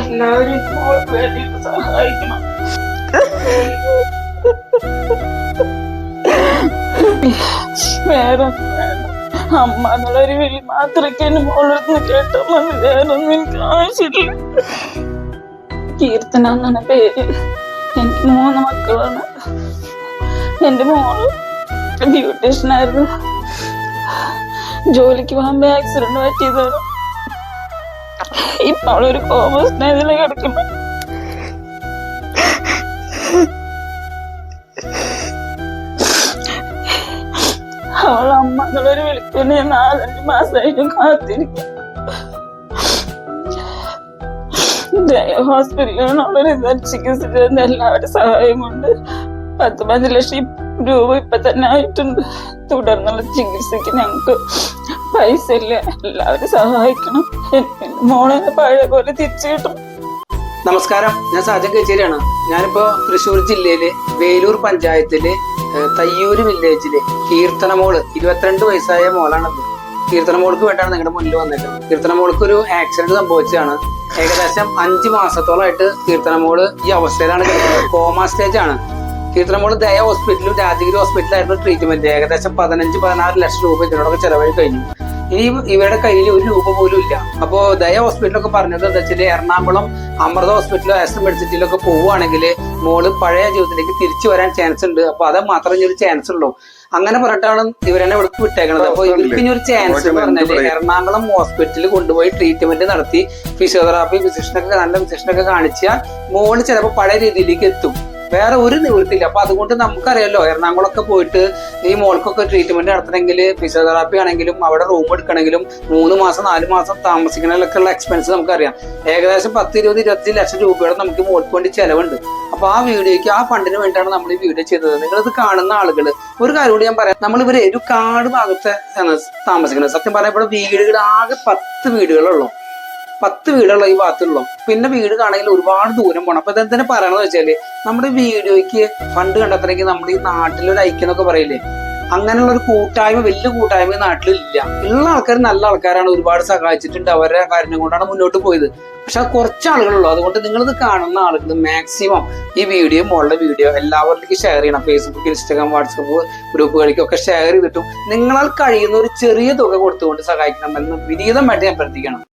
എല്ലാവരും മോൾക്ക് വേണ്ടിയിട്ട് സഹായിക്കണം. വേറെ അമ്മ എന്നുള്ളൊരു വിളി മാത്രമൊക്കെ എന്റെ മോളെടുത്ത് കേട്ടാൽ മതി. വേറൊന്നും എനിക്ക് ആവശ്യമില്ല. കീർത്തന എന്നാണ് പേര്. എനിക്ക് 3 മക്കളാണ്. എന്റെ മോള് ബ്യൂട്ടീഷ്യനായിരുന്നു. ജോലിക്ക് പോകുമ്പോ ആക്സിഡന്റ് പറ്റിയതാണ്. ഇപ്പൊ അവളൊരു കോമ സ്റ്റേജിൽ കിടക്കുന്നു. അവൾ അമ്മ എന്നുള്ളൊരു വിളിക്കുന്ന 4-5 മാസമായിട്ടും കാത്തിരിക്കും. ഹോസ്പിറ്റലിലാണ് അവളൊരു ചികിത്സിച്ചതിന്റെ എല്ലാവരുടെ സഹായം കൊണ്ട് 10-15 ലക്ഷം രൂപ ഇപ്പൊ തന്നെ ആയിട്ടുണ്ട്. തുടർന്നുള്ള ചികിത്സക്ക് ഞങ്ങൾക്ക് പൈസ ഇല്ല. എല്ലാവരും സഹായിക്കണം. മോളെ പഴയ പോലെ തിരിച്ചു കിട്ടും. നമസ്കാരം, ഞാൻ സാജൻ കച്ചേരിയാണ്. ഞാനിപ്പോ തൃശ്ശൂർ ജില്ലയിലെ വേലൂർ പഞ്ചായത്തിലെ തയ്യൂര് വില്ലേജിലെ കീർത്തന മോള് 22 വയസ്സായ മോളാണത്. കീർത്തന മോൾക്ക് വേണ്ടിയാണ് നിങ്ങളുടെ മുന്നിൽ വന്നിട്ടുള്ളത്. കീർത്തന മോൾക്ക് ഒരു ആക്സിഡന്റ് സംഭവിച്ചതാണ്. ഏകദേശം 5 മാസത്തോളമായിട്ട് കീർത്തന മോള് ഈ അവസ്ഥയിലാണ് കിടക്കുന്നത്. കോമ സ്റ്റേജ് ആണ്. കീർത്തന മോള് ദയ ഹോസ്പിറ്റലും രാജഗിരി ഹോസ്പിറ്റലായിരുന്നു ട്രീറ്റ്മെന്റ്. ഏകദേശം 15-16 ലക്ഷം രൂപ ഇതിനോടൊക്കെ ചെലവഴി കഴിഞ്ഞു. ഇനി ഇവരുടെ കയ്യിൽ 1 രൂപ പോലും ഇല്ല. അപ്പോ ദയ ഹോസ്പിറ്റലൊക്കെ പറഞ്ഞത് എന്താ വെച്ചാല് എറണാകുളം അമൃത ഹോസ്പിറ്റലോ ആസ്റ്റർ മെഡിസിറ്റിയിലൊക്കെ പോവുകയാണെങ്കിൽ മോള് പഴയ ജീവിതത്തിലേക്ക് തിരിച്ചു വരാൻ ചാൻസ് ഉണ്ട്. അപ്പൊ അത് മാത്രമേ ഒരു ചാൻസ് ഉള്ളൂ. അങ്ങനെ പറഞ്ഞിട്ടാണ് ഇവരെന്നെ ഇവിടേക്ക് വിട്ടേക്കണത്. അപ്പൊ ഇവർക്ക് ഇനി ഒരു ചാൻസ് എന്ന് പറഞ്ഞാല് എറണാകുളം ഹോസ്പിറ്റലിൽ കൊണ്ടുപോയി ട്രീറ്റ്മെന്റ് നടത്തി ഫിസിയോതെറാപ്പി നല്ല ഫിസിഷ്യനൊക്കെ കാണിച്ചാൽ മോള് ചിലപ്പോൾ പഴയ രീതിയിലേക്ക് എത്തും. വേറെ ഒരു നിവൃത്തിയില്ല. അപ്പൊ അതുകൊണ്ട് നമുക്കറിയാലോ, എറണാകുളമൊക്കെ പോയിട്ട് ഈ മോൾക്കൊക്കെ ട്രീറ്റ്മെന്റ് നടത്തണമെങ്കിൽ ഫിസിയോതെറാപ്പി ആണെങ്കിലും അവിടെ റൂം എടുക്കണമെങ്കിലും 3 മാസം 4 മാസം താമസിക്കുന്നതിലൊക്കെ ഉള്ള എക്സ്പെൻസ് നമുക്കറിയാം. ഏകദേശം 10-20-25 ലക്ഷം രൂപയുടെ നമുക്ക് മോൾക്ക് വേണ്ടി ചെലവുണ്ട്. അപ്പൊ ആ വീഡിയോയ്ക്ക് ആ ഫണ്ടിന് വേണ്ടിയാണ് നമ്മൾ ഈ വീഡിയോ ചെയ്തത്. നിങ്ങളിത് കാണുന്ന ആളുകൾ ഒരു കാര്യം കൂടി ഞാൻ പറയാം. നമ്മളിവര് ഒരു കാട് ഭാഗത്ത് താമസിക്കുന്നത്. സത്യം പറഞ്ഞാൽ ഇവിടെ വീടുകൾ ആകെ 10 വീടുകളുള്ളൂ. 10 വീടുള്ള ഈ ഭാഗത്തുള്ളൂ. പിന്നെ വീട് കാണെങ്കിൽ ഒരുപാട് ദൂരം പോകണം. അപ്പൊ ഇതെന്തിനാ പറയണെന്ന് വെച്ചാല് നമ്മുടെ വീഡിയോയ്ക്ക് ഫണ്ട് കണ്ടെത്തണമെങ്കിൽ നമ്മൾ ഈ നാട്ടിലൊരു ഐക്യം എന്നൊക്കെ പറയില്ലേ, അങ്ങനെയുള്ള ഒരു കൂട്ടായ്മ, വലിയ കൂട്ടായ്മ നാട്ടിലില്ല. ഉള്ള ആൾക്കാർ നല്ല ആൾക്കാരാണ്, ഒരുപാട് സഹായിച്ചിട്ടുണ്ട്. അവരുടെ കാര്യം കൊണ്ടാണ് മുന്നോട്ട് പോയത്. പക്ഷെ അത് കുറച്ച് ആളുകളുള്ളൂ. അതുകൊണ്ട് നിങ്ങളിത് കാണുന്ന ആളുകൾ മാക്സിമം ഈ വീഡിയോ, മോളുടെ വീഡിയോ എല്ലാവരിലേക്കും ഷെയർ ചെയ്യണം. ഫേസ്ബുക്ക്, ഇൻസ്റ്റാഗ്രാം, വാട്സപ്പ് ഗ്രൂപ്പുകളിലേക്കൊക്കെ ഷെയർ ചെയ്തിട്ടും നിങ്ങളാൽ കഴിയുന്ന ഒരു ചെറിയ തുക കൊടുത്തുകൊണ്ട് സഹായിക്കണമെന്ന് വിനീതമായിട്ട് ഞാൻ അഭ്യർത്ഥിക്കണം.